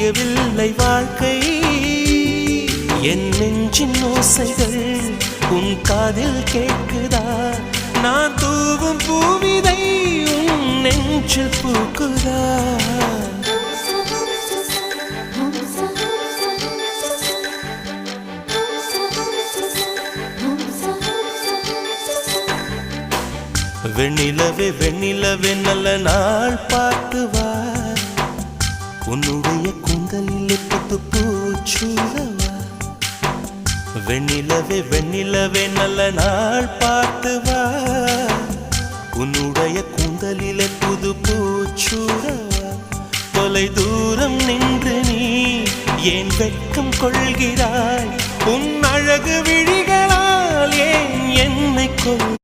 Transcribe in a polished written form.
விடியவில்லை வாழ்க்கை என் நெஞ்சின் ஓசைகள் உன் காதில் கேட்குதா நான் தூவும் பூவிதை உன் நெஞ்சில் பூக்குதா வெண்ணிலவே வெண்ணிலவே நல்ல நாள் பார்த்து வா உன்னுடைய கூந்தலில் புத்து பூச்சூடவா வெண்ணிலவே வெண்ணிலவே நல்ல நாள் பார்த்து வா உன்னுடைய கூந்தலில் புது பூச்சூடவா தொலை தூரம் நின்று நீ ஏன் வெட்கம் கொள்கிறாய் உன் அழகு விழிகளால் ஏன் என்னை கொள்